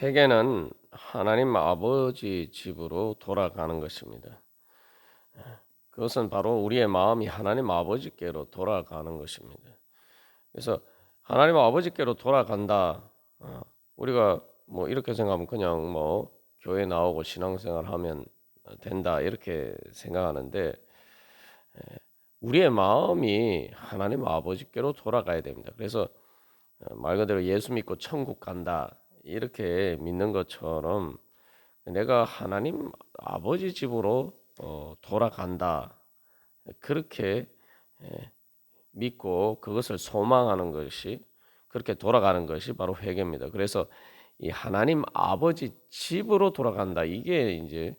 회개는 하나님 아버지 집으로 돌아가는 것입니다. 그것은 바로 우리의 마음이 하나님 아버지께로 돌아가는 것입니다. 그래서 하나님 아버지께로 돌아간다. 우리가 뭐 이렇게 생각하면 그냥 뭐 교회 나오고 신앙생활하면 된다 이렇게 생각하는데 우리의 마음이 하나님 아버지께로 돌아가야 됩니다. 그래서 말 그대로 예수 믿고 천국 간다 이렇게 믿는 것처럼 내가 하나님 아버지 집으로 돌아간다 그렇게 믿고 그것을 소망하는 것이 그렇게 돌아가는 것이 바로 회개입니다. 그래서 이 하나님 아버지 집으로 돌아간다 이게 이제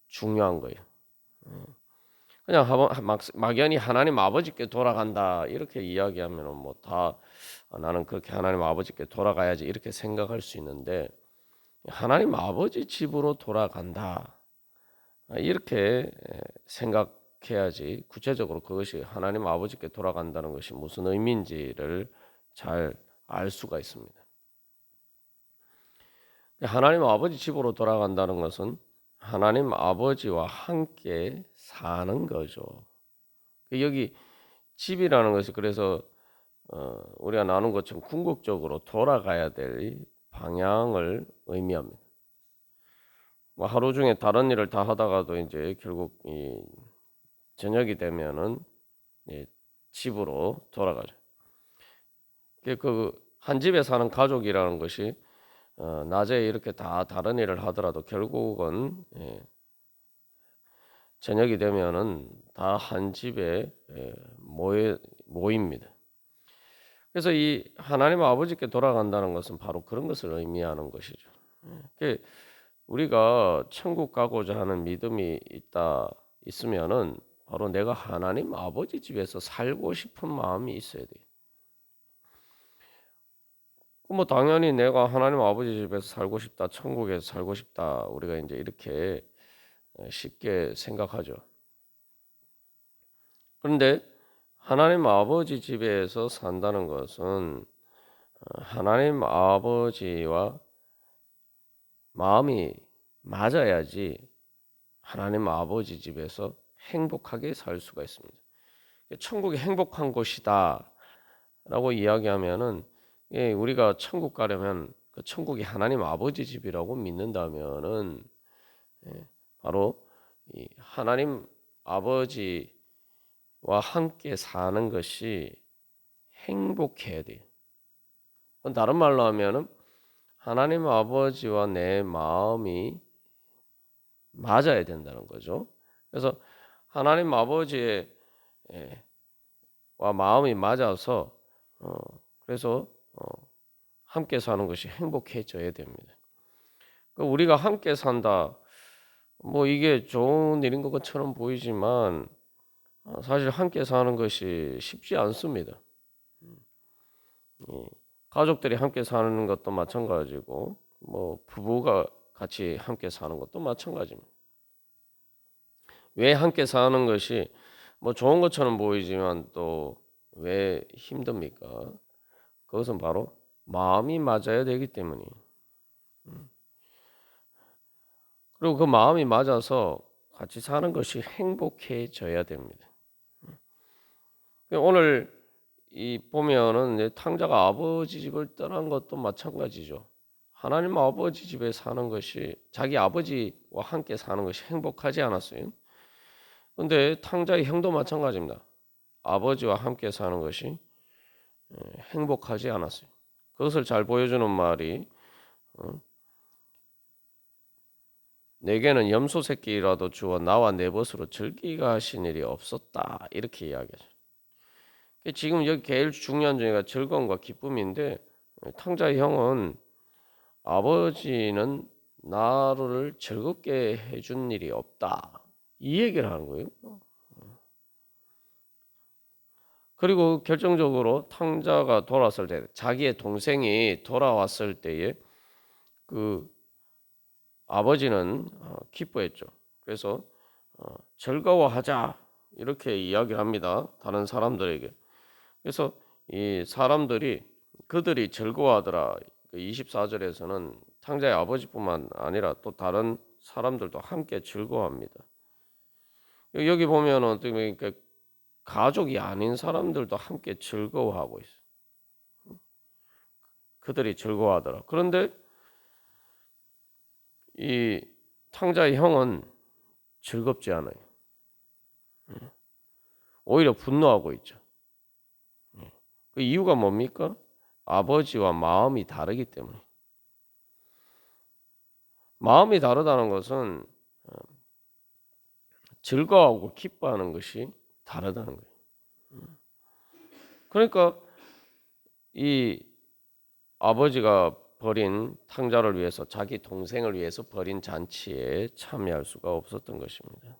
중요한 거예요. 그냥 막연히 하나님 아버지께 돌아간다 이렇게 이야기하면 뭐 다 나는 그렇게 하나님 아버지께 돌아가야지 이렇게 생각할 수 있는데 하나님 아버지 집으로 돌아간다 이렇게 생각해야지 구체적으로 그것이 하나님 아버지께 돌아간다는 것이 무슨 의미인지를 잘 알 수가 있습니다. 하나님 아버지 집으로 돌아간다는 것은 하나님 아버지와 함께 사는 거죠. 여기 집이라는 것이 그래서 우리가 나눈 것처럼 궁극적으로 돌아가야 될 방향을 의미합니다. 뭐 하루 중에 다른 일을 다 하다가도 이제 결국 이 저녁이 되면은 집으로 돌아가죠. 그 한 집에 사는 가족이라는 것이 낮에 이렇게 다 다른 일을 하더라도 결국은 저녁이 되면은 다 한 집에 모입니다. 그래서 이 하나님 아버지께 돌아간다는 것은 바로 그런 것을 의미하는 것이죠. 우리가 천국 가고자 하는 믿음이 있으면은 바로 내가 하나님 아버지 집에서 살고 싶은 마음이 있어야 돼요. 뭐 당연히 내가 하나님 아버지 집에서 살고 싶다, 천국에서 살고 싶다, 우리가 이제 이렇게 쉽게 생각하죠. 그런데 하나님 아버지 집에서 산다는 것은 하나님 아버지와 마음이 맞아야지 하나님 아버지 집에서 행복하게 살 수가 있습니다. 천국이 행복한 곳이다 라고 이야기하면은 우리가 천국 가려면 그 천국이 하나님 아버지 집이라고 믿는다면은 바로 이 하나님 아버지와 함께 사는 것이 행복해야 돼요. 다른 말로 하면은 하나님 아버지와 내 마음이 맞아야 된다는 거죠. 그래서 하나님 아버지의 와 마음이 맞아서 그래서 함께 사는 것이 행복해져야 됩니다. 우리가 함께 산다. 뭐 이게 좋은 일인 것처럼 보이지만 사실 함께 사는 것이 쉽지 않습니다. 가족들이 함께 사는 것도 마찬가지고 뭐 부부가 같이 함께 사는 것도 마찬가지입니다. 왜 함께 사는 것이 뭐 좋은 것처럼 보이지만 또 왜 힘듭니까? 그것은 바로 마음이 맞아야 되기 때문이에요. 그리고 그 마음이 맞아서 같이 사는 것이 행복해져야 됩니다. 오늘 이 보면은 탕자가 아버지 집을 떠난 것도 마찬가지죠. 하나님 아버지 집에 사는 것이 자기 아버지와 함께 사는 것이 행복하지 않았어요. 그런데 탕자의 형도 마찬가지입니다. 아버지와 함께 사는 것이 행복하지 않았어요. 그것을 잘 보여주는 말이 내게는 염소 새끼라도 주어 나와 내 벗으로 즐기게 하신 일이 없었다 이렇게 이야기하죠. 지금 여기 제일 중요한 점이 즐거움과 기쁨인데 탕자의 형은 아버지는 나를 즐겁게 해준 일이 없다 이 얘기를 하는 거예요. 그리고 결정적으로 탕자가 돌아왔을 때 자기의 동생이 돌아왔을 때에 그 아버지는 기뻐했죠. 그래서 즐거워하자 이렇게 이야기를 합니다. 다른 사람들에게. 그래서 이 사람들이 그들이 즐거워하더라. 그 24절에서는 탕자의 아버지뿐만 아니라 또 다른 사람들도 함께 즐거워합니다. 여기 보면은 어떻게 보니까 가족이 아닌 사람들도 함께 즐거워하고 있어. 그들이 즐거워하더라. 그런데 이 탕자의 형은 즐겁지 않아요. 오히려 분노하고 있죠. 그 이유가 뭡니까? 아버지와 마음이 다르기 때문에. 마음이 다르다는 것은 즐거워하고 기뻐하는 것이 다르다는 거예요. 그러니까 이 아버지가 벌인 탕자를 위해서 자기 동생을 위해서 벌인 잔치에 참여할 수가 없었던 것입니다.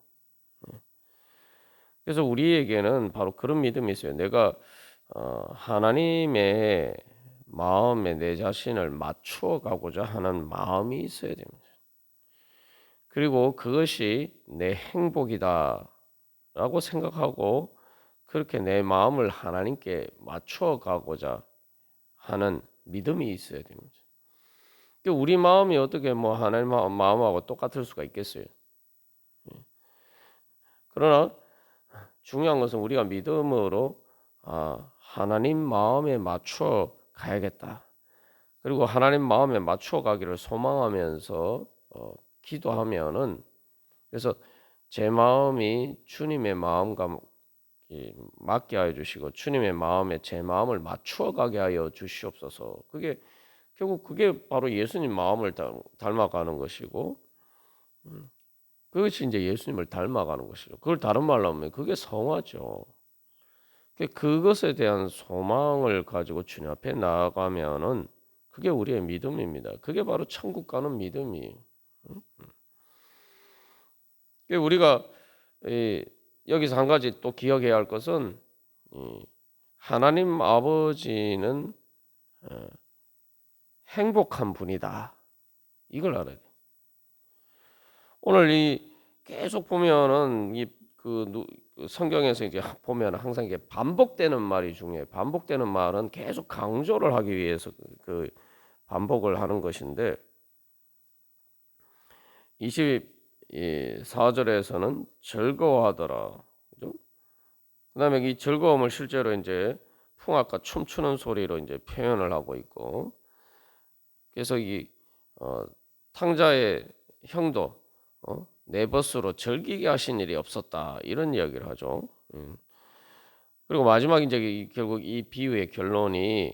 그래서 우리에게는 바로 그런 믿음이 있어요. 내가 하나님의 마음에 내 자신을 맞추어 가고자 하는 마음이 있어야 됩니다. 그리고 그것이 내 행복이다라고 생각하고 그렇게 내 마음을 하나님께 맞추어 가고자 하는 믿음이 있어야 됩니다. 우리 마음이 어떻게 뭐 하나님 마음하고 똑같을 수가 있겠어요? 그러나 중요한 것은 우리가 믿음으로 하나님 마음에 맞추어 가야겠다. 그리고 하나님 마음에 맞추어 가기를 소망하면서 기도하면은 그래서 제 마음이 주님의 마음과 맞게 하여 주시고 주님의 마음에 제 마음을 맞추어 가게 하여 주시옵소서. 결국 그게 바로 예수님 마음을 닮아가는 것이고 그것이 이제 예수님을 닮아가는 것이죠. 그걸 다른 말로 하면 그게 성화죠. 그것에 대한 소망을 가지고 주님 앞에 나아가면은 그게 우리의 믿음입니다. 그게 바로 천국 가는 믿음이에요. 우리가 여기서 한 가지 또 기억해야 할 것은 하나님 아버지는 행복한 분이다. 이걸 알아야 돼. 오늘 계속 보면은 성경에서 이제 보면 항상 이게 반복되는 말이 중요해요. 반복되는 말은 계속 강조를 하기 위해서 그 반복을 하는 것인데 24절에서는 즐거워하더라. 그죠? 그다음에 이 즐거움을 실제로 이제 풍악과 춤추는 소리로 이제 표현을 하고 있고 그래서 탕자의 형도 내 벗으로 즐기게 하신 일이 없었다 이런 이야기를 하죠. 그리고 마지막 이제 결국 이 비유의 결론이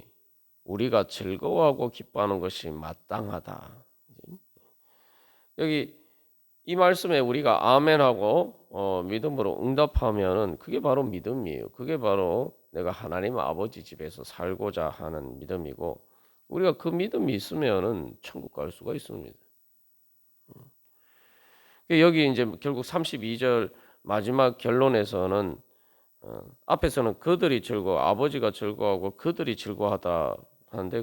우리가 즐거워하고 기뻐하는 것이 마땅하다. 여기 이 말씀에 우리가 아멘하고 믿음으로 응답하면은 그게 바로 믿음이에요. 그게 바로 내가 하나님 아버지 집에서 살고자 하는 믿음이고 우리가 그 믿음이 있으면은 천국 갈 수가 있습니다. 여기 이제 결국 32절 마지막 결론에서는 앞에서는 그들이 아버지가 즐거워하고 그들이 즐거워하다 하는데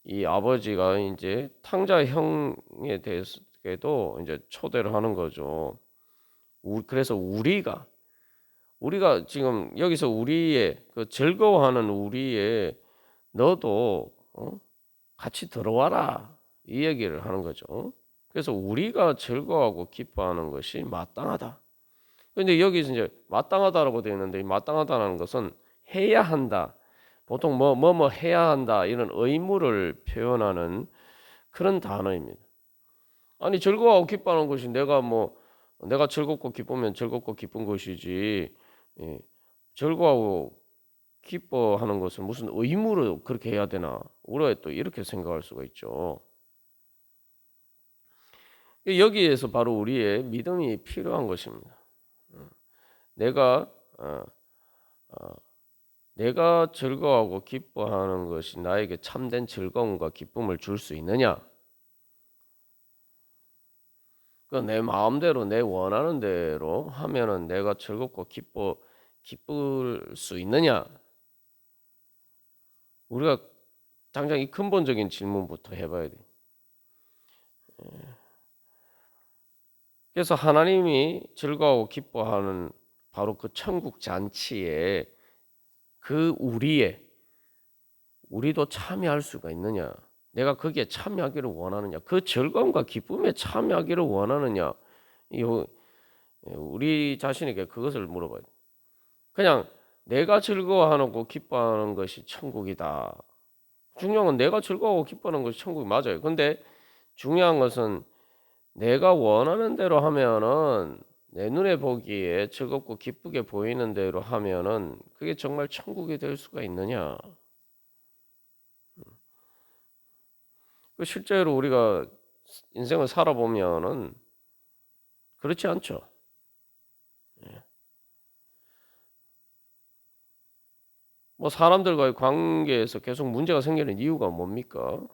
이 아버지가 이제 탕자 형에 대해서도 이제 초대를 하는 거죠. 그래서 우리가 지금 여기서 우리의 그 즐거워하는 우리의 너도 같이 들어와라 이 얘기를 하는 거죠. 그래서 우리가 즐거워하고 기뻐하는 것이 마땅하다. 그런데 여기서 이제 마땅하다라고 되어 있는데 이 마땅하다는 것은 해야 한다. 보통 뭐 해야 한다 이런 의무를 표현하는 그런 단어입니다. 아니 즐거워하고 기뻐하는 것이 내가 즐겁고 기쁘면 즐겁고 기쁜 것이지 즐거워하고 기뻐하는 것은 무슨 의무로 그렇게 해야 되나 우리가 또 이렇게 생각할 수가 있죠. 여기에서 바로 우리의 믿음이 필요한 것입니다. 내가 즐거워하고 기뻐하는 것이 나에게 참된 즐거움과 기쁨을 줄 수 있느냐? 내 마음대로 내 원하는 대로 하면은 내가 즐겁고 기쁠 수 있느냐? 우리가 당장 이 근본적인 질문부터 해봐야 돼. 그래서 하나님이 즐거워하고 기뻐하는 바로 그 천국 잔치에 우리도 참여할 수가 있느냐? 내가 거기에 참여하기를 원하느냐, 그 즐거움과 기쁨에 참여하기를 원하느냐, 우리 자신에게 그것을 물어봐야 돼. 그냥 내가 즐거워하고 기뻐하는 것이 천국이다. 중요한 건 내가 즐거워하고 기뻐하는 것이 천국이 맞아요. 근데 중요한 것은 내가 원하는 대로 하면은, 내 눈에 보기에 즐겁고 기쁘게 보이는 대로 하면은 그게 정말 천국이 될 수가 있느냐? 실제로 우리가 인생을 살아보면은 그렇지 않죠. 뭐 사람들과의 관계에서 계속 문제가 생기는 이유가 뭡니까?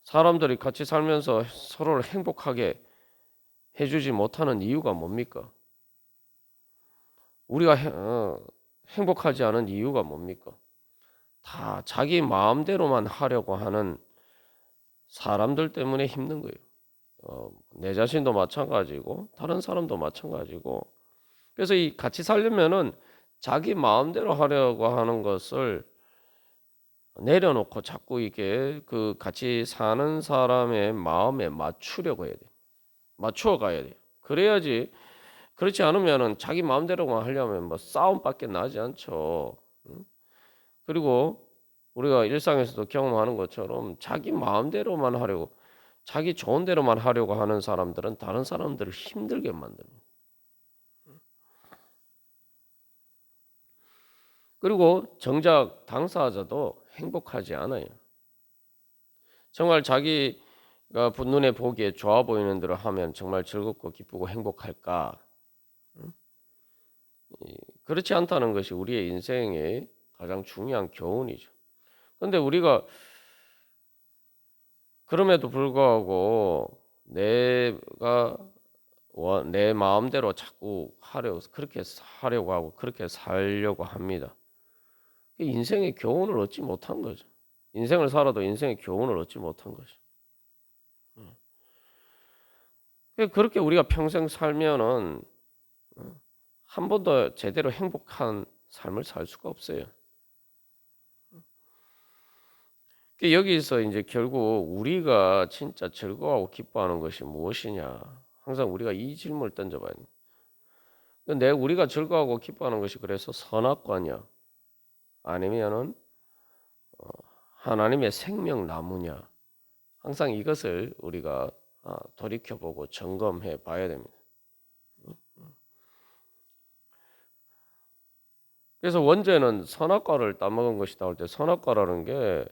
사람들이 같이 살면서 서로를 행복하게 해주지 못하는 이유가 뭡니까? 우리가 행복하지 않은 이유가 뭡니까? 다 자기 마음대로만 하려고 하는 사람들 때문에 힘든 거예요. 내 자신도 마찬가지고 다른 사람도 마찬가지고. 그래서 이 같이 살려면은 자기 마음대로 하려고 하는 것을 내려놓고 자꾸 이게 그 같이 사는 사람의 마음에 맞추려고 해야 돼. 맞추어 가야 돼. 그래야지. 그렇지 않으면은 자기 마음대로만 하려면 뭐 싸움밖에 나지 않죠. 응? 그리고 우리가 일상에서도 경험하는 것처럼 자기 마음대로만 하려고, 자기 좋은 대로만 하려고 하는 사람들은 다른 사람들을 힘들게 만듭니다. 그리고 정작 당사자도 행복하지 않아요. 정말 자기가 눈에 보기에 좋아 보이는 대로 하면 정말 즐겁고 기쁘고 행복할까? 그렇지 않다는 것이 우리의 인생의 가장 중요한 교훈이죠. 그런데 우리가 그럼에도 불구하고 내 마음대로 자꾸 그렇게 하려고 하고 그렇게 살려고 합니다. 인생의 교훈을 얻지 못한 거죠. 인생을 살아도 인생의 교훈을 얻지 못한 거죠. 그렇게 우리가 평생 살면은 한 번도 제대로 행복한 삶을 살 수가 없어요. 여기서 이제 결국 우리가 진짜 즐거워하고 기뻐하는 것이 무엇이냐? 항상 우리가 이 질문을 던져봐야 돼요. 우리가 즐거워하고 기뻐하는 것이 그래서 선악과냐? 아니면은 하나님의 생명나무냐? 항상 이것을 우리가 돌이켜보고 점검해 봐야 됩니다. 그래서 원죄는 선악과를 따먹은 것이 나올 때, 선악과라는 게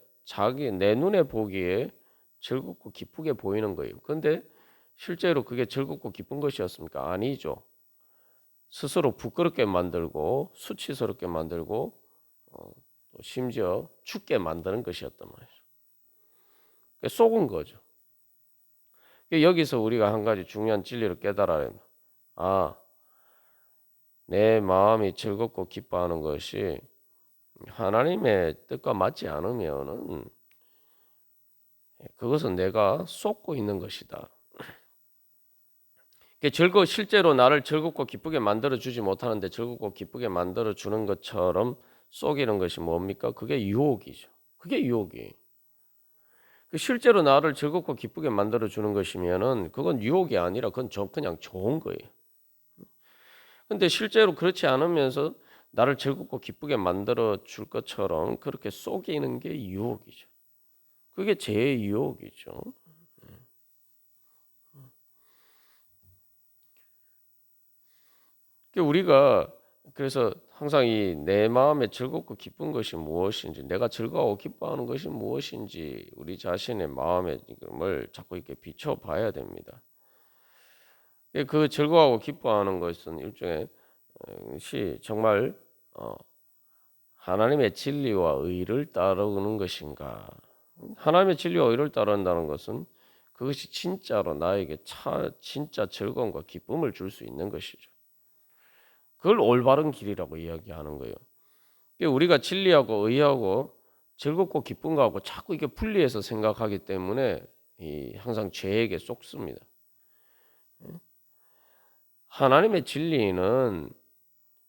내 눈에 보기에 즐겁고 기쁘게 보이는 거예요. 근데 실제로 그게 즐겁고 기쁜 것이었습니까? 아니죠. 스스로 부끄럽게 만들고 수치스럽게 만들고 또 심지어 죽게 만드는 것이었단 말이죠. 속은 거죠. 여기서 우리가 한 가지 중요한 진리를 깨달아야 합니다. 내 마음이 즐겁고 기뻐하는 것이 하나님의 뜻과 맞지 않으면은 그것은 내가 쏟고 있는 것이다. 실제로 나를 즐겁고 기쁘게 만들어 주지 못하는데 즐겁고 기쁘게 만들어 주는 것처럼 속이는 것이 뭡니까? 그게 유혹이죠. 그게 유혹이에요. 실제로 나를 즐겁고 기쁘게 만들어 주는 것이면은 그건 유혹이 아니라 그건 그냥 좋은 거예요. 근데 실제로 그렇지 않으면서 나를 즐겁고 기쁘게 만들어 줄 것처럼 그렇게 속이는 게 유혹이죠. 그게 제 유혹이죠. 우리가 그래서 항상 이 내 마음에 즐겁고 기쁜 것이 무엇인지, 내가 즐거워하고 기뻐하는 것이 무엇인지 우리 자신의 마음을 자꾸 이렇게 비춰봐야 됩니다. 그 즐거워하고 기뻐하는 것은 일종의 정말 하나님의 진리와 의를 따르는 것인가? 하나님의 진리와 의를 따른다는 것은 그것이 진짜로 나에게 진짜 즐거움과 기쁨을 줄 수 있는 것이죠. 그걸 올바른 길이라고 이야기하는 거예요. 우리가 진리하고 의하고 즐겁고 기쁜 거하고 자꾸 이게 분리해서 생각하기 때문에 항상 죄에게 쏙습니다. 하나님의 진리는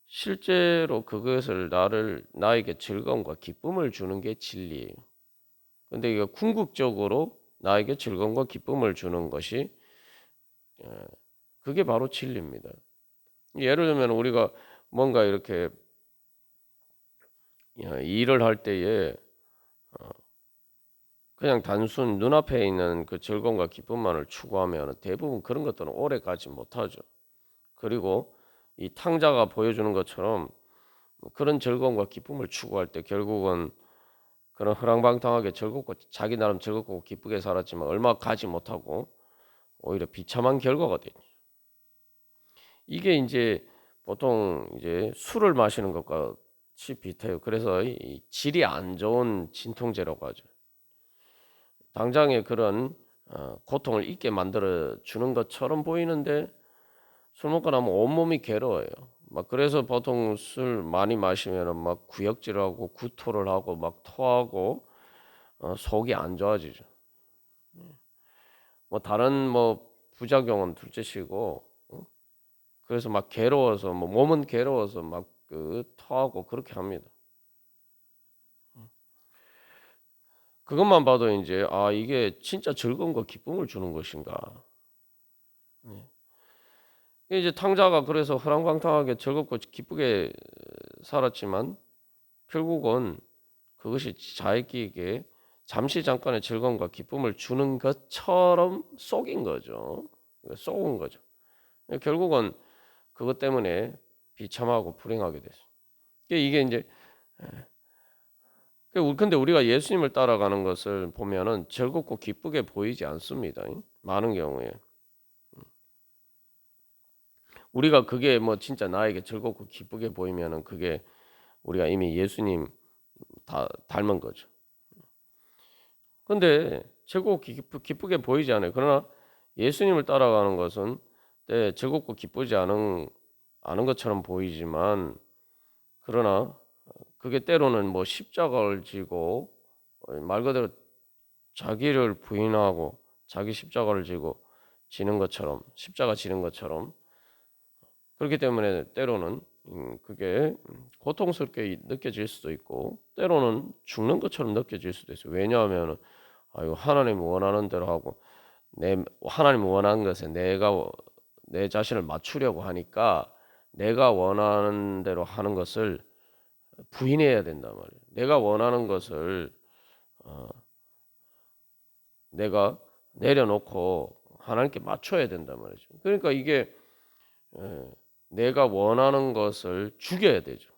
실제로 그것을 나에게 즐거움과 기쁨을 주는 게 진리예요. 근데 이거 궁극적으로 나에게 즐거움과 기쁨을 주는 것이 그게 바로 진리입니다. 예를 들면 우리가 뭔가 이렇게 일을 할 때에 그냥 단순 눈앞에 있는 그 즐거움과 기쁨만을 추구하면 대부분 그런 것들은 오래 가지 못하죠. 그리고 이 탕자가 보여주는 것처럼 그런 즐거움과 기쁨을 추구할 때 결국은 그런 허랑방탕하게 즐겁고 자기 나름 즐겁고 기쁘게 살았지만 얼마 가지 못하고 오히려 비참한 결과가 되죠. 이게 이제 보통 이제 술을 마시는 것과 비슷해요. 그래서 이 질이 안 좋은 진통제라고 하죠. 당장에 그런 고통을 잊게 만들어 주는 것처럼 보이는데 술 먹고 나면 온몸이 괴로워요. 막 그래서 보통 술 많이 마시면은 막 구역질하고 구토를 하고 막 토하고 속이 안 좋아지죠. 뭐 다른 뭐 부작용은 둘째치고 그래서 막 괴로워서 뭐 몸은 괴로워서 막 그 토하고 그렇게 합니다. 그것만 봐도 이제 아 이게 진짜 즐거움과 기쁨을 주는 것인가. 네. 이제 탕자가 그래서 허랑방탕하게 즐겁고 기쁘게 살았지만 결국은 그것이 자기에게 잠시 잠깐의 즐거움과 기쁨을 주는 것처럼 속인 거죠. 속은 거죠. 결국은 그것 때문에 비참하고 불행하게 됐어요. 이게 이제 근데 우리가 예수님을 따라가는 것을 보면은 즐겁고 기쁘게 보이지 않습니다. 많은 경우에 우리가 그게 뭐 진짜 나에게 즐겁고 기쁘게 보이면은 그게 우리가 이미 예수님 다 닮은 거죠. 근데 즐겁고 기쁘게 보이지 않아요. 그러나 예수님을 따라가는 것은 즐겁고 기쁘지 않은 것처럼 보이지만 그러나 그게 때로는 뭐 십자가를 지고 말 그대로 자기를 부인하고 자기 십자가를 지고 지는 것처럼 십자가 지는 것처럼 그렇기 때문에 때로는 그게 고통스럽게 느껴질 수도 있고 때로는 죽는 것처럼 느껴질 수도 있어요. 왜냐하면 아유 하나님이 원하는 대로 하고 내 하나님이 원하는 것에 내가 내 자신을 맞추려고 하니까 내가 원하는 대로 하는 것을 부인해야 된단 말이에요. 내가 원하는 것을 어, 내가 내려놓고 하나님께 맞춰야 된단 말이죠. 그러니까 이게 에, 내가 원하는 것을 죽여야 되죠.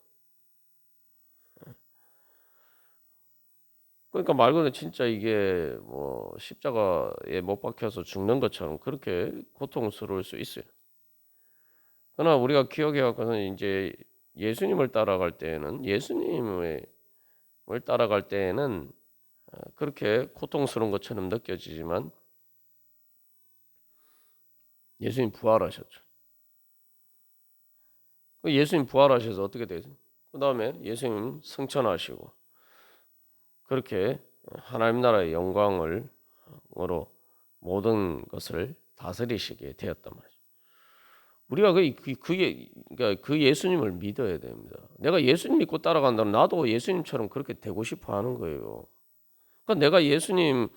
그러니까 말 그대로 진짜 이게 뭐 십자가에 못 박혀서 죽는 것처럼 그렇게 고통스러울 수 있어요. 그러나 우리가 기억해야 할것은 이제 예수님을 따라갈 때에는 예수님을 따라갈 때에는 그렇게 고통스러운 것처럼 느껴지지만 예수님 부활하셨죠. 예수님 부활하셔서 어떻게 되죠? 그 다음에 예수님 승천하시고 그렇게 하나님 나라의 영광으로 모든 것을 다스리시게 되었단 말이죠. 우리가 그러니까 그 예수님을 믿어야 됩니다. 내가 예수님 믿고 따라간다면 나도 예수님처럼 그렇게 되고 싶어 하는 거예요. 그러니까 내가 예수님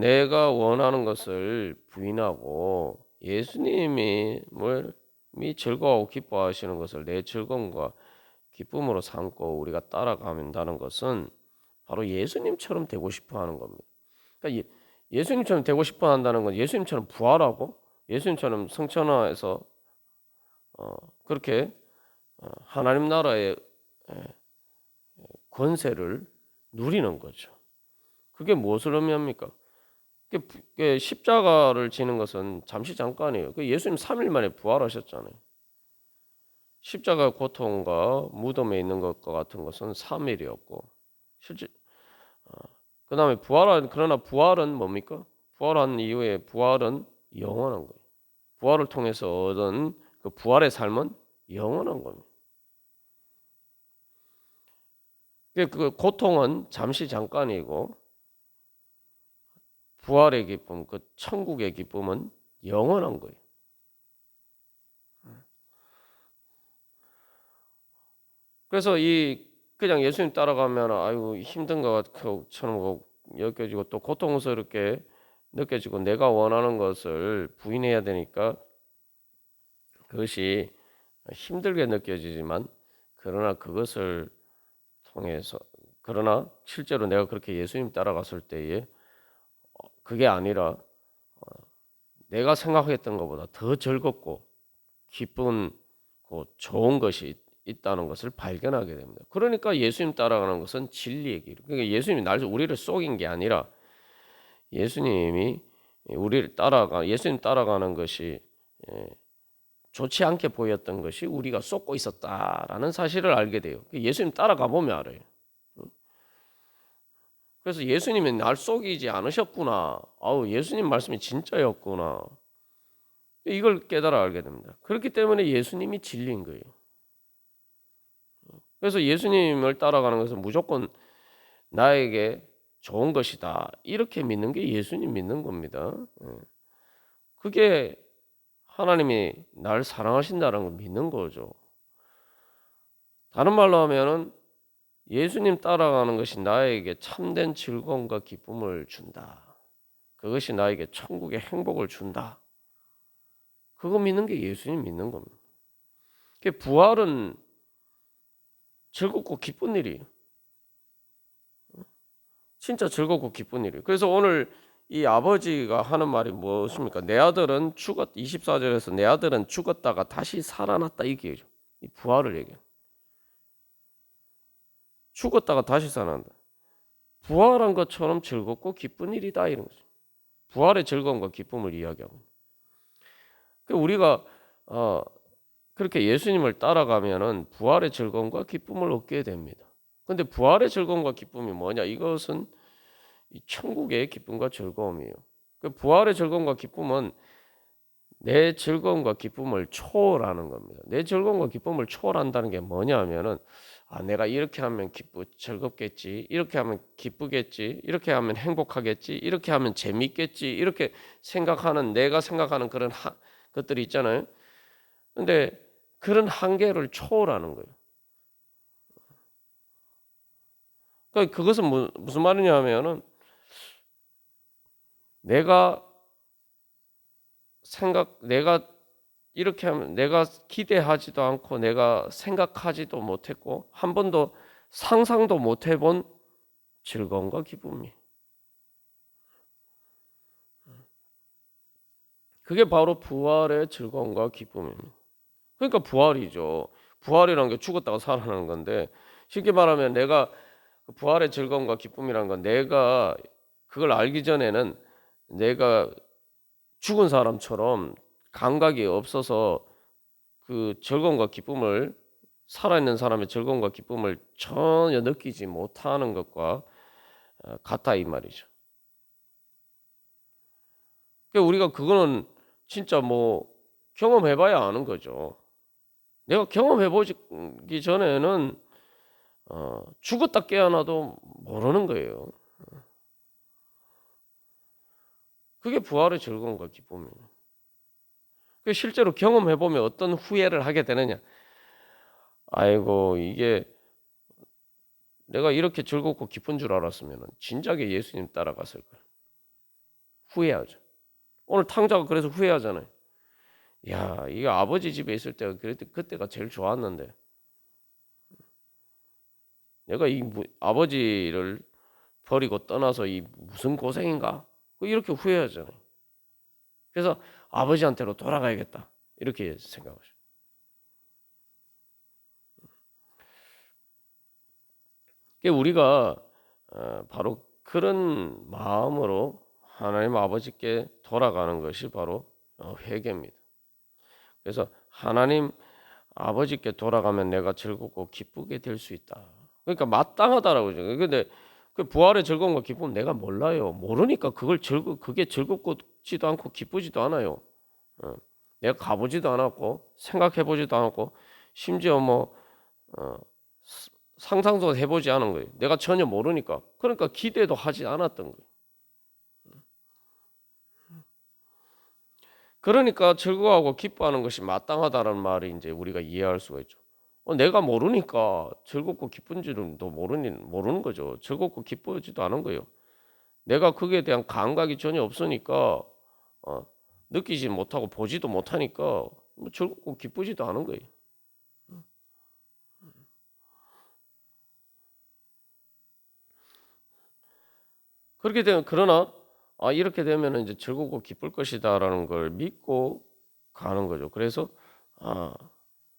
내가 원하는 것을 부인하고 예수님이 즐거워하고 기뻐하시는 것을 내 즐거움과 기쁨으로 삼고 우리가 따라가는다는 것은 바로 예수님처럼 되고 싶어 하는 겁니다. 그러니까 예수님처럼 되고 싶어 한다는 건 예수님처럼 부활하고 예수님처럼 승천해서 그렇게 하나님 나라의 권세를 누리는 거죠. 그게 무엇을 의미합니까? 그게 십자가를 지는 것은 잠시 잠깐이에요. 그 예수님 3일 만에 부활하셨잖아요. 십자가 고통과 무덤에 있는 것과 같은 것은 3일이었고 실제 그다음에 그러나 부활은 뭡니까? 부활한 이후에 부활은 영원한 거예요. 부활을 통해서 얻은 그 부활의 삶은 영원한 겁니다. 그 고통은 잠시 잠깐이고 부활의 기쁨, 그 천국의 기쁨은 영원한 거예요. 그래서 그냥 예수님 따라가면 아유 힘든 것 같고 느껴지고 또 고통스럽게 느껴지고 내가 원하는 것을 부인해야 되니까 그것이 힘들게 느껴지지만 그러나 그것을 통해서 그러나 실제로 내가 그렇게 예수님 따라갔을 때에 그게 아니라 내가 생각했던 것보다 더 즐겁고 기쁜 좋은 것이 있다는 것을 발견하게 됩니다. 그러니까 예수님 따라가는 것은 진리의 길. 그러니까 예수님이 우리를 속인 게 아니라 예수님이 예수님 따라가는 것이 좋지 않게 보였던 것이 우리가 쏟고 있었다라는 사실을 알게 돼요. 예수님 따라가 보면 알아요. 그래서 예수님이 날 속이지 않으셨구나. 아우, 예수님 말씀이 진짜였구나. 이걸 깨달아 알게 됩니다. 그렇기 때문에 예수님이 진리인 거예요. 그래서 예수님을 따라가는 것은 무조건 나에게 좋은 것이다. 이렇게 믿는 게 예수님 믿는 겁니다. 그게 하나님이 날 사랑하신다는 걸 믿는 거죠. 다른 말로 하면은 예수님 따라가는 것이 나에게 참된 즐거움과 기쁨을 준다. 그것이 나에게 천국의 행복을 준다. 그거 믿는 게 예수님 믿는 겁니다. 부활은 즐겁고 기쁜 일이에요. 진짜 즐겁고 기쁜 일이에요. 그래서 오늘 이 아버지가 하는 말이 무엇입니까? 내 아들은 24절에서 내 아들은 죽었다가 다시 살아났다 이게 얘기죠. 이 부활을 얘기해요. 죽었다가 다시 살아난다. 부활한 것처럼 즐겁고 기쁜 일이다 이런 거죠. 부활의 즐거움과 기쁨을 이야기하고. 우리가 그렇게 예수님을 따라가면은 부활의 즐거움과 기쁨을 얻게 됩니다. 그런데 부활의 즐거움과 기쁨이 뭐냐? 이것은 이 천국의 기쁨과 즐거움이에요. 부활의 즐거움과 기쁨은 내 즐거움과 기쁨을 초월하는 겁니다. 내 즐거움과 기쁨을 초월한다는 게 뭐냐면은 내가 이렇게 하면 즐겁겠지, 이렇게 하면 기쁘겠지, 이렇게 하면 행복하겠지, 이렇게 하면 재밌겠지, 이렇게 생각하는 내가 생각하는 그런 것들이 있잖아요. 근데 그런 한계를 초월하는 거예요. 그러니까 그것은 무슨 말이냐 하면은 내가 이렇게 하면 내가 기대하지도 않고 내가 생각하지도 못했고 한 번도 상상도 못 해본 즐거움과 기쁨이. 그게 바로 부활의 즐거움과 기쁨입니다. 그러니까 부활이죠. 부활이라는 게 죽었다가 살아나는 건데 쉽게 말하면 내가 부활의 즐거움과 기쁨이라는 건 내가 그걸 알기 전에는 내가 죽은 사람처럼 감각이 없어서 그 즐거움과 기쁨을 살아있는 사람의 즐거움과 기쁨을 전혀 느끼지 못하는 것과 같다 이 말이죠. 그러니까 우리가 그거는 진짜 경험해봐야 아는 거죠. 내가 경험해보기 전에는 죽었다 깨어나도 모르는 거예요. 그게 부활의 즐거움과 기쁨이에요. 실제로 경험해보면 어떤 후회를 하게 되느냐. 아이고 이게 내가 이렇게 즐겁고 기쁜 줄 알았으면 진작에 예수님 따라갔을 거야. 후회하죠. 오늘 탕자가 그래서 후회하잖아요. 야, 이게 아버지 집에 있을 때가 그때가 제일 좋았는데 내가 이 아버지를 버리고 떠나서 이 무슨 고생인가? 이렇게 후회하잖아요. 그래서 아버지한테로 돌아가야겠다. 이렇게 생각하죠. 우리가 바로 그런 마음으로 하나님 아버지께 돌아가는 것이 바로 회개입니다. 그래서 하나님 아버지께 돌아가면 내가 즐겁고 기쁘게 될 수 있다. 그러니까 마땅하다라고 그러죠. 근데 그 부활의 즐거움과 기쁨은 내가 몰라요. 모르니까 그게 즐겁지도 않고 기쁘지도 않아요. 내가 가보지도 않았고 생각해보지도 않았고 심지어 상상도 해보지 않은 거예요. 내가 전혀 모르니까. 그러니까 기대도 하지 않았던 거예요. 그러니까 즐거워하고 기뻐하는 것이 마땅하다는 말이 이제 우리가 이해할 수가 있죠. 내가 모르니까 즐겁고 기쁜지도 모르는 거죠. 즐겁고 기쁘지도 않은 거예요. 내가 거기에 대한 감각이 전혀 없으니까 느끼지 못하고 보지도 못하니까 뭐 즐겁고 기쁘지도 않은 거예요. 그렇게 되면 그러나 이렇게 되면 이제 즐겁고 기쁠 것이다라는 걸 믿고 가는 거죠. 그래서 아,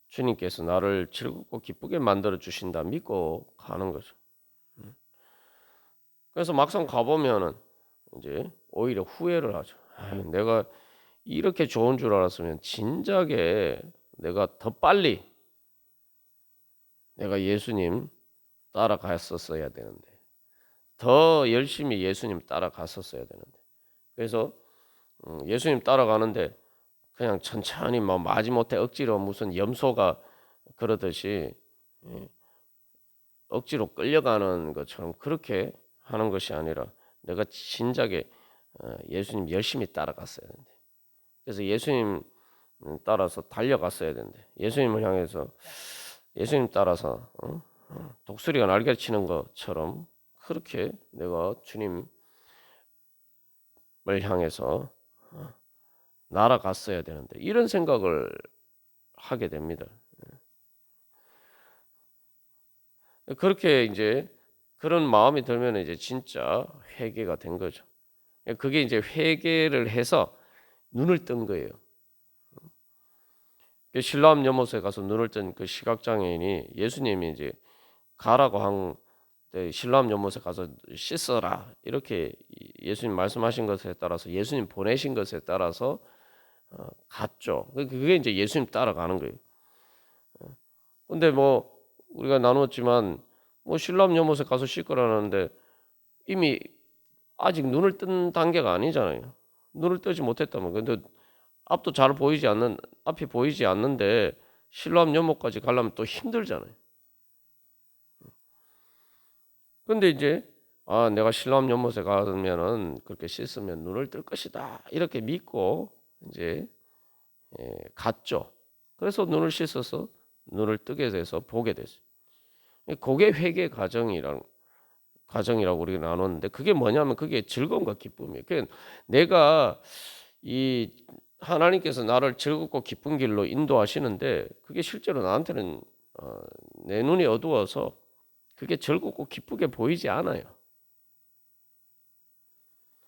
주님께서 나를 즐겁고 기쁘게 만들어 주신다 믿고 가는 거죠. 그래서 막상 가보면은 이제 오히려 후회를 하죠. 내가 이렇게 좋은 줄 알았으면 진작에 내가 더 빨리 내가 예수님 따라갔었어야 되는데 더 열심히 예수님 따라갔었어야 되는데 그래서 예수님 따라가는데 그냥 천천히 뭐 마지못해 억지로 무슨 염소가 그러듯이 예, 억지로 끌려가는 것처럼 그렇게 하는 것이 아니라 내가 진작에 예수님 열심히 따라갔어야 되는데 그래서 예수님 따라서 달려갔어야 되는데 예수님을 향해서 예수님 따라서 독수리가 날개치는 것처럼 그렇게 내가 주님을 향해서 날아갔어야 되는데 이런 생각을 하게 됩니다. 그렇게 이제 그런 마음이 들면 이제 진짜 회개가 된 거죠. 그게 이제 회개를 해서 눈을 뜬 거예요. 실로암 연못에 가서 눈을 뜬 그 시각장애인이 예수님이 이제 가라고 한 실로암 연못에 가서 씻어라 이렇게 예수님 말씀하신 것에 따라서 예수님 보내신 것에 따라서 갔죠. 그게 이제 예수님 따라가는 거예요. 근데 뭐 우리가 나눴지만 뭐 실로암 연못에 가서 씻으라는데 이미 아직 눈을 뜬 단계가 아니잖아요. 눈을 뜨지 못했다면 근데 앞이 보이지 않는데 실로암 연못까지 가려면 또 힘들잖아요. 근데 이제 내가 실로암 연못에 가면은 그렇게 씻으면 눈을 뜰 것이다 이렇게 믿고 이제 갔죠. 그래서 눈을 씻어서 눈을 뜨게 돼서 보게 됐어요. 그게 회개 과정이라고 우리가 나눴는데 그게 뭐냐면 그게 즐거움과 기쁨이에요. 그러니까 내가 이 하나님께서 나를 즐겁고 기쁜 길로 인도하시는데 그게 실제로 나한테는 내 눈이 어두워서 그게 즐겁고 기쁘게 보이지 않아요.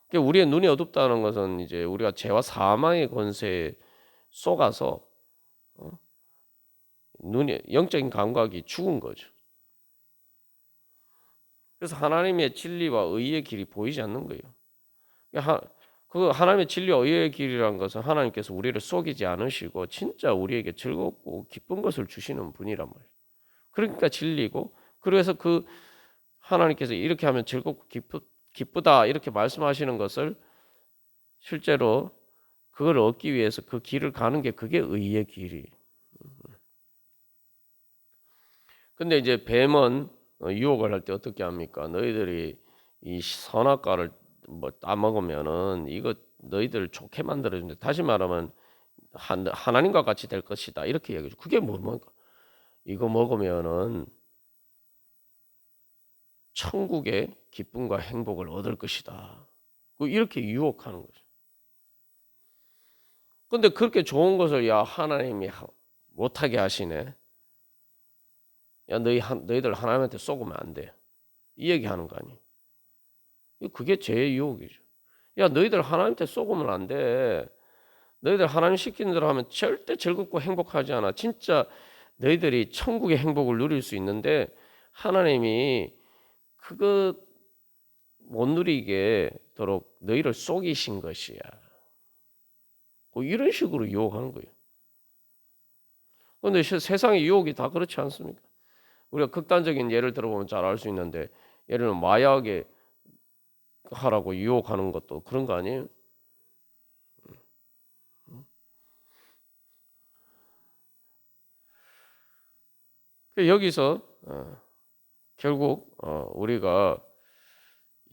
그러니까 우리의 눈이 어둡다는 것은 이제 우리가 죄와 사망의 권세에 속아서 눈이 영적인 감각이 죽은 거죠. 그래서 하나님의 진리와 의의 길이 보이지 않는 거예요. 그 하나님의 진리와 의의 길이라는 것은 하나님께서 우리를 속이지 않으시고 진짜 우리에게 즐겁고 기쁜 것을 주시는 분이란 말이에요. 그러니까 진리고 그래서 그 하나님께서 이렇게 하면 즐겁고 기쁘다 이렇게 말씀하시는 것을 실제로 그걸 얻기 위해서 그 길을 가는 게 그게 의의 길이. 근데 이제 뱀은 유혹을 할 때 어떻게 합니까? 너희들이 이 선악과를 뭐 따먹으면은 이거 너희들 좋게 만들어준다. 다시 말하면 하나님과 같이 될 것이다. 이렇게 얘기해줘. 그게 뭡니까? 이거 먹으면은 천국의 기쁨과 행복을 얻을 것이다. 이렇게 유혹하는 거죠. 근데 그렇게 좋은 것을 하나님이 못하게 하시네. 너희들 하나님한테 속으면 안 돼. 이 얘기하는 거 아니에요. 그게 죄의 유혹이죠. 너희들 하나님한테 속으면 안 돼. 너희들 하나님 시키는 대로 하면 절대 즐겁고 행복하지 않아. 진짜 너희들이 천국의 행복을 누릴 수 있는데 하나님이 그거 못 누리게 도록 너희를 속이신 것이야. 이런 식으로 유혹하는 거예요. 그런데 세상의 유혹이 다 그렇지 않습니까? 우리가 극단적인 예를 들어보면 잘 알 수 있는데 예를 들면 마약에 하라고 유혹하는 것도 그런 거 아니에요? 여기서 결국 우리가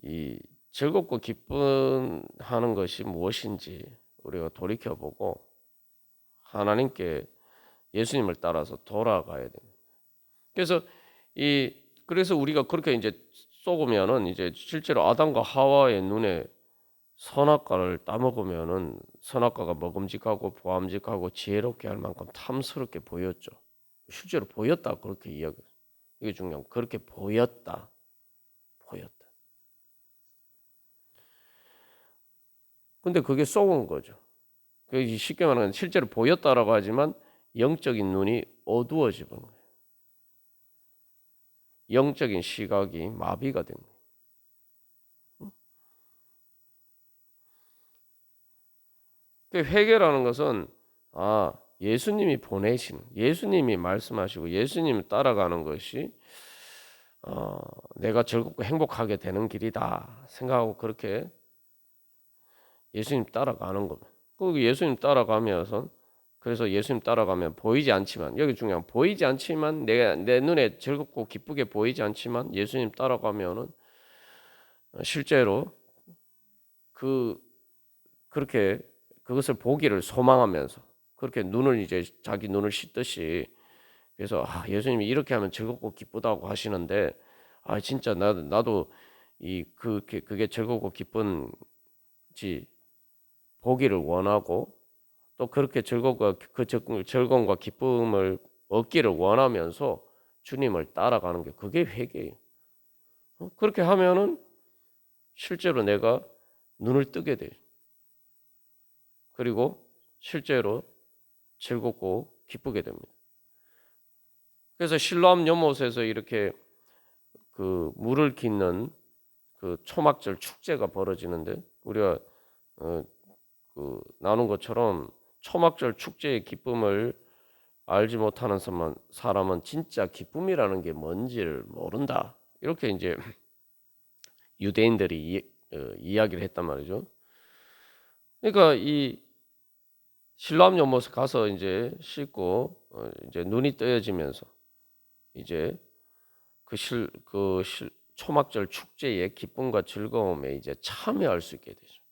이 즐겁고 기쁜 하는 것이 무엇인지 우리가 돌이켜보고 하나님께 예수님을 따라서 돌아가야 됩니다. 그래서 우리가 그렇게 이제 쏘으면은 이제 실제로 아담과 하와의 눈에 선악과를 따먹으면은 선악과가 먹음직하고 보암직하고 지혜롭게 할 만큼 탐스럽게 보였죠. 실제로 보였다 그렇게 이야기. 이게 중요한 거. 그렇게 보였다. 보였다. 근데 그게 쏘은 거죠. 쉽게 말하면 실제로 보였다라고 하지만 영적인 눈이 어두워져 버린 거예요. 영적인 시각이 마비가 된 거예요. 회개라는 것은 예수님이 보내신, 예수님이 말씀하시고 예수님을 따라가는 것이 내가 즐겁고 행복하게 되는 길이다 생각하고 그렇게 예수님 따라가는 겁니다. 그 예수님 따라가면서 그래서 예수님 따라가면 보이지 않지만 여기 중요한 보이지 않지만 내 눈에 즐겁고 기쁘게 보이지 않지만 예수님 따라가면은 실제로 그렇게 그것을 보기를 소망하면서 그렇게 눈을 이제 자기 눈을 씻듯이 그래서 예수님이 이렇게 하면 즐겁고 기쁘다고 하시는데 진짜 나도 그게 즐겁고 기쁜지 보기를 원하고 또 그렇게 즐거움과 기쁨을 얻기를 원하면서 주님을 따라가는 게 그게 회개예요. 그렇게 하면은 실제로 내가 눈을 뜨게 돼요. 그리고 실제로 즐겁고 기쁘게 됩니다. 그래서 실로암 연못에서 이렇게 그 물을 깃는 그 초막절 축제가 벌어지는데 우리가 나눈 것처럼 초막절 축제의 기쁨을 알지 못하는 사람은 진짜 기쁨이라는 게 뭔지를 모른다. 이렇게 이제 유대인들이 이야기를 했단 말이죠. 그러니까 이 실로암 연못에 가서 이제 씻고 이제 눈이 뜨여지면서 이제 초막절 축제의 기쁨과 즐거움에 이제 참여할 수 있게 되죠.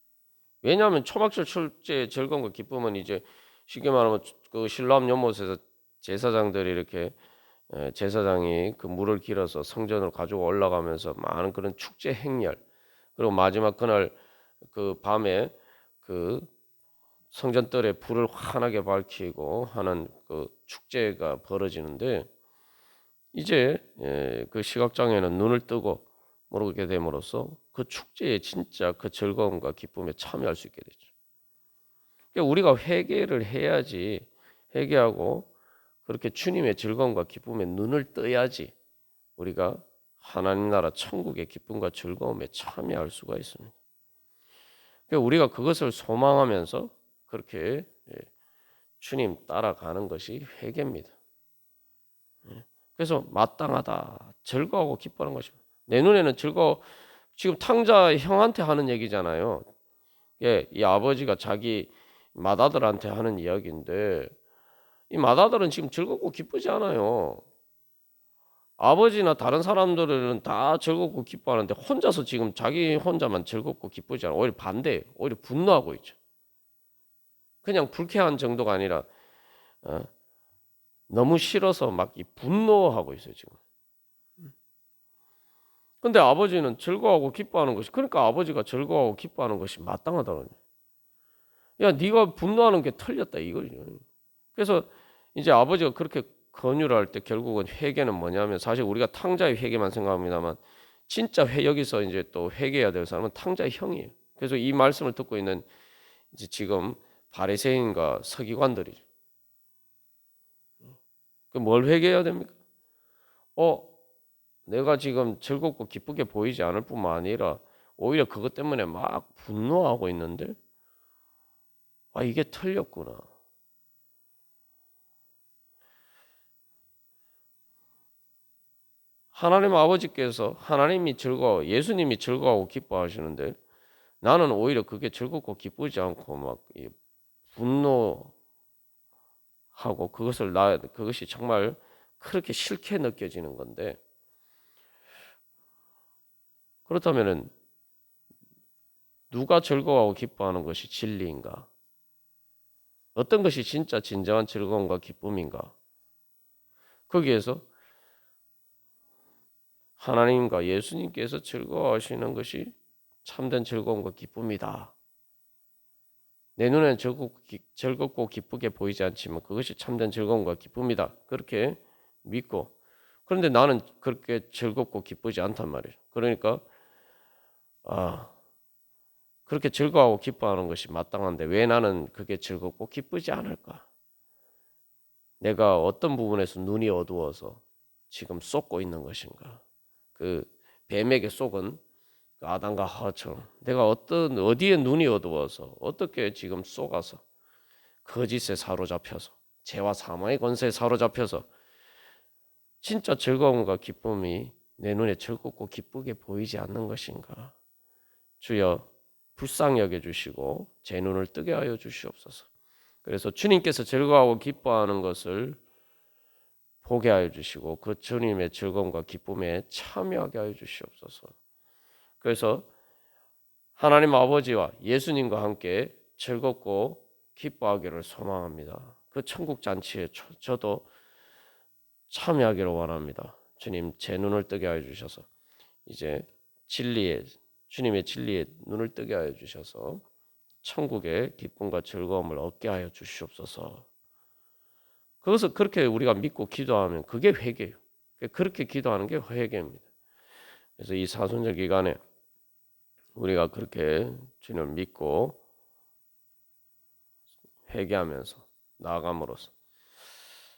왜냐하면 초막절 축제의 즐거움과 기쁨은 이제 쉽게 말하면 그 실로암 연못에서 제사장들이 이렇게 제사장이 그 물을 길어서 성전으로 가지고 올라가면서 많은 그런 축제 행렬 그리고 마지막 그날 그 밤에 그 성전뜰에 불을 환하게 밝히고 하는 그 축제가 벌어지는데 이제 그 시각장애는 눈을 뜨고 모르게 됨으로써 그 축제에 진짜 그 즐거움과 기쁨에 참여할 수 있게 되죠. 그러니까 우리가 회개를 해야지 회개하고 그렇게 주님의 즐거움과 기쁨에 눈을 떠야지 우리가 하나님 나라 천국의 기쁨과 즐거움에 참여할 수가 있습니다. 그러니까 우리가 그것을 소망하면서 그렇게 주님 따라가는 것이 회개입니다. 그래서 마땅하다, 즐거워하고 기뻐하는 것입니다. 내 눈에는 지금 탕자 형한테 하는 얘기잖아요. 이 아버지가 자기 맏아들한테 하는 이야기인데 이 맏아들은 지금 즐겁고 기쁘지 않아요. 아버지나 다른 사람들은 다 즐겁고 기뻐하는데 혼자서 지금 자기 혼자만 즐겁고 기쁘지 않아. 오히려 반대예요. 오히려 분노하고 있죠. 그냥 불쾌한 정도가 아니라 너무 싫어서 막 분노하고 있어요 지금. 근데 아버지는 즐거워하고 기뻐하는 것이 그러니까 아버지가 즐거워하고 기뻐하는 것이 마땅하다는 거예요. 야 네가 분노하는 게 틀렸다 이거죠. 그래서 이제 아버지가 그렇게 권유를 할 때 결국은 회개는 뭐냐면 사실 우리가 탕자의 회개만 생각합니다만 진짜 여기서 이제 또 회개해야 될 사람은 탕자의 형이에요. 그래서 이 말씀을 듣고 있는 이제 지금 바리새인과 서기관들이죠. 뭘 회개해야 됩니까? 내가 지금 즐겁고 기쁘게 보이지 않을 뿐만 아니라 오히려 그것 때문에 막 분노하고 있는데 이게 틀렸구나. 하나님 아버지께서 하나님이 예수님이 즐거워하고 기뻐하시는데 나는 오히려 그게 즐겁고 기쁘지 않고 막 분노하고 그것이 정말 그렇게 싫게 느껴지는 건데 그렇다면은 누가 즐거워하고 기뻐하는 것이 진리인가? 어떤 것이 진짜 진정한 즐거움과 기쁨인가? 거기에서 하나님과 예수님께서 즐거워하시는 것이 참된 즐거움과 기쁨이다. 내 눈에는 즐겁고 기쁘게 보이지 않지만 그것이 참된 즐거움과 기쁨이다. 그렇게 믿고, 그런데 나는 그렇게 즐겁고 기쁘지 않단 말이에요. 그러니까 그렇게 즐거워하고 기뻐하는 것이 마땅한데 왜 나는 그게 즐겁고 기쁘지 않을까? 내가 어떤 부분에서 눈이 어두워서 지금 쏟고 있는 것인가? 그 뱀에게 속은 그 아담과 하와처럼 내가 어디에 눈이 어두워서 어떻게 지금 속아서 거짓에 사로잡혀서 죄와 사망의 권세에 사로잡혀서 진짜 즐거움과 기쁨이 내 눈에 즐겁고 기쁘게 보이지 않는 것인가? 주여 불쌍히 여겨 주시고 제 눈을 뜨게 하여 주시옵소서. 그래서 주님께서 즐거워하고 기뻐하는 것을 보게 하여 주시고 그 주님의 즐거움과 기쁨에 참여하게 하여 주시옵소서. 그래서 하나님 아버지와 예수님과 함께 즐겁고 기뻐하기를 소망합니다. 그 천국 잔치에 저도 참여하기를 원합니다. 주님 제 눈을 뜨게 하여 주셔서 이제 주님의 진리에 눈을 뜨게 하여 주셔서 천국의 기쁨과 즐거움을 얻게 하여 주시옵소서. 그것을 그렇게 우리가 믿고 기도하면 그게 회개예요. 그렇게 기도하는 게 회개입니다. 그래서 이 사순절 기간에 우리가 그렇게 주님을 믿고 회개하면서 나아감으로써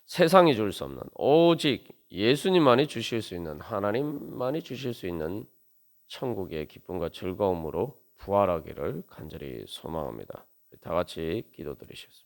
세상이 줄 수 없는 오직 예수님만이 주실 수 있는 하나님만이 주실 수 있는 천국의 기쁨과 즐거움으로 부활하기를 간절히 소망합니다. 다 같이 기도드리겠습니다.